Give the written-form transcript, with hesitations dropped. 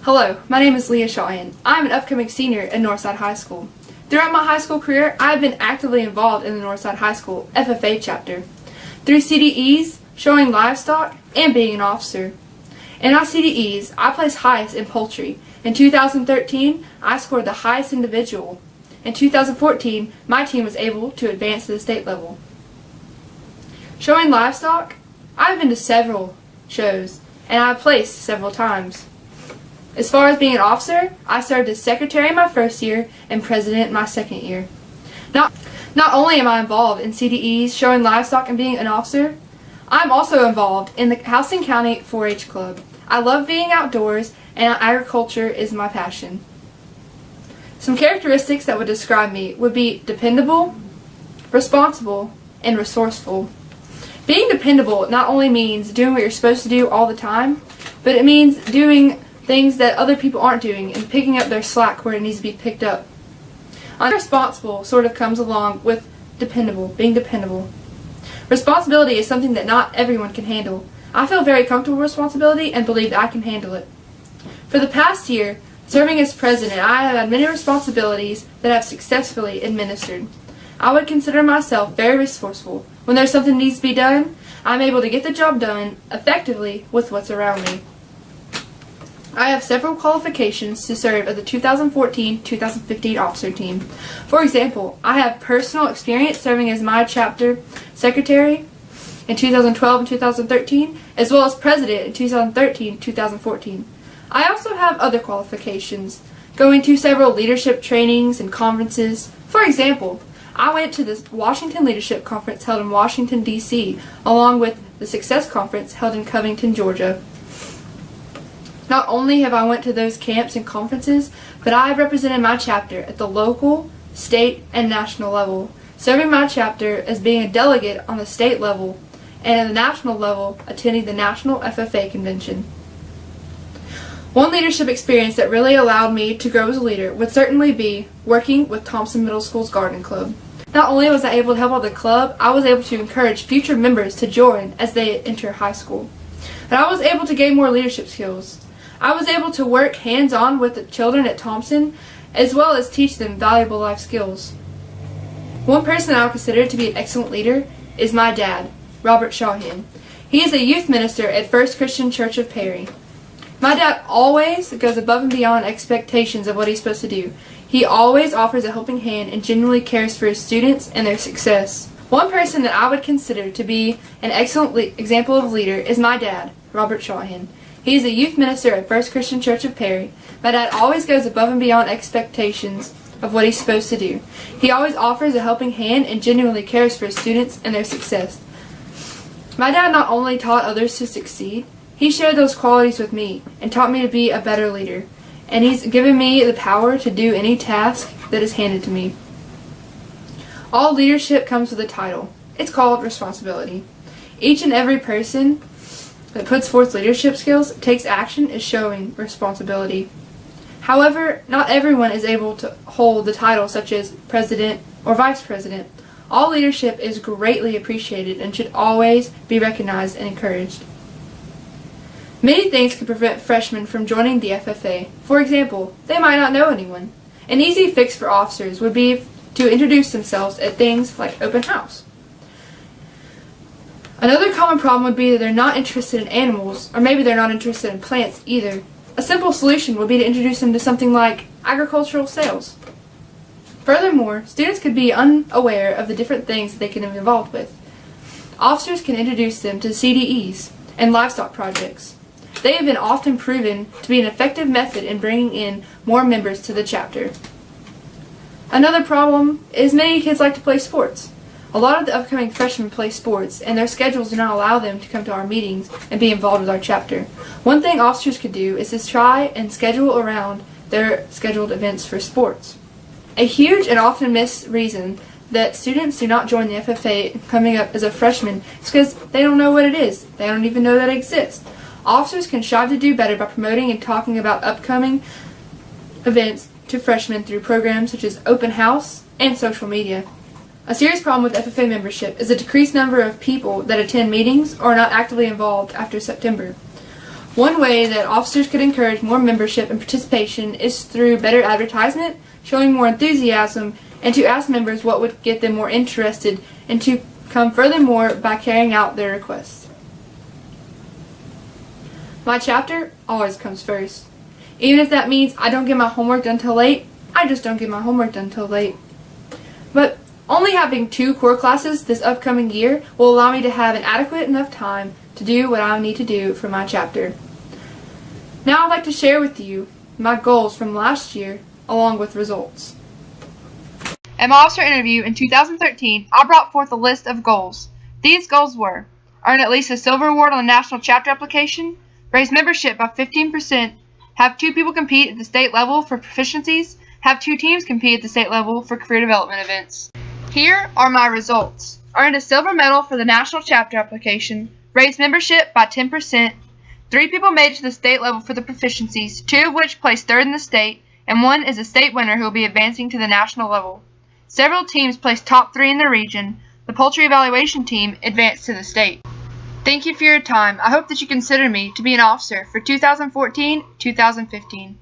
Hello, my name is Leigh. I'm an upcoming senior at Northside High School. Throughout my high school career, I have been actively involved in the Northside High School FFA chapter through CDEs, showing livestock, and being an officer. In our CDEs, I placed highest in poultry. In 2013, I scored the highest individual. In 2014, my team was able to advance to the state level. Showing livestock, I've been to several shows, and I've placed several times. As far as being an officer, I served as secretary my first year and president my second year. Not only am I involved in CDEs, showing livestock, and being an officer, I'm also involved in the Houston County 4-H Club. I love being outdoors, and agriculture is my passion. Some characteristics that would describe me would be dependable, responsible, and resourceful. Being dependable not only means doing what you're supposed to do all the time, but it means doing things that other people aren't doing and picking up their slack where it needs to be picked up. Responsible sort of comes along with being dependable. Responsibility is something that not everyone can handle. I feel very comfortable with responsibility and believe that I can handle it. For the past year, serving as president, I have had many responsibilities that I have successfully administered. I would consider myself very resourceful. When there's something that needs to be done, I'm able to get the job done effectively with what's around me. I have several qualifications to serve as the 2014-2015 officer team. For example, I have personal experience serving as my chapter secretary in 2012 and 2013, as well as president in 2013-2014. I also have other qualifications, going to several leadership trainings and conferences. For example, I went to the Washington Leadership Conference held in Washington, D.C., along with the Success Conference held in Covington, Georgia. Not only have I went to those camps and conferences, but I have represented my chapter at the local, state, and national level, serving my chapter as being a delegate on the state level, and at the national level, attending the National FFA Convention. One leadership experience that really allowed me to grow as a leader would certainly be working with Thompson Middle School's Garden Club. Not only was I able to help out the club, I was able to encourage future members to join as they enter high school. And I was able to gain more leadership skills. I was able to work hands-on with the children at Thompson, as well as teach them valuable life skills. One person I would consider to be an excellent leader is my dad, Robert Shawhan. He is a youth minister at First Christian Church of Perry. My dad always goes above and beyond expectations of what he's supposed to do. He always offers a helping hand and genuinely cares for his students and their success. One person that I would consider to be an excellent example of leader is my dad, Robert Shawhan. He is a youth minister at First Christian Church of Perry. My dad always goes above and beyond expectations of what he's supposed to do. He always offers a helping hand and genuinely cares for his students and their success. My dad not only taught others to succeed, he shared those qualities with me and taught me to be a better leader. And he's given me the power to do any task that is handed to me. All leadership comes with a title. It's called responsibility. Each and every person that puts forth leadership skills, takes action, is showing responsibility. However, not everyone is able to hold the title such as president or vice president. All leadership is greatly appreciated and should always be recognized and encouraged. Many things can prevent freshmen from joining the FFA. For example, they might not know anyone. An easy fix for officers would be to introduce themselves at things like open house. Another common problem would be that they're not interested in animals, or maybe they're not interested in plants either. A simple solution would be to introduce them to something like agricultural sales. Furthermore, students could be unaware of the different things that they can be involved with. Officers can introduce them to CDEs and livestock projects. They have been often proven to be an effective method in bringing in more members to the chapter. Another problem is many kids like to play sports. A lot of the upcoming freshmen play sports, and their schedules do not allow them to come to our meetings and be involved with our chapter. One thing officers could do is to try and schedule around their scheduled events for sports. A huge and often missed reason that students do not join the FFA coming up as a freshman is because they don't know what it is. They don't even know that it exists. Officers can strive to do better by promoting and talking about upcoming events to freshmen through programs such as open house and social media. A serious problem with FFA membership is the decreased number of people that attend meetings or are not actively involved after September. One way that officers could encourage more membership and participation is through better advertisement, showing more enthusiasm, and to ask members what would get them more interested and to come furthermore by carrying out their requests. My chapter always comes first. Even if that means I don't get my homework done till late, I just don't get my homework done till late. But only having 2 core classes this upcoming year will allow me to have an adequate enough time to do what I need to do for my chapter. Now I'd like to share with you my goals from last year along with results. At my officer interview in 2013, I brought forth a list of goals. These goals were: earn at least a silver award on the national chapter application, raise membership by 15%, have 2 people compete at the state level for proficiencies, have 2 teams compete at the state level for career development events. Here are my results. Earned a silver medal for the national chapter application, raised membership by 10%, 3 people made it to the state level for the proficiencies, 2 of which placed 3rd in the state, and 1 is a state winner who will be advancing to the national level. Several teams placed top 3 in the region. The poultry evaluation team advanced to the state. Thank you for your time. I hope that you consider me to be an officer for 2014-2015.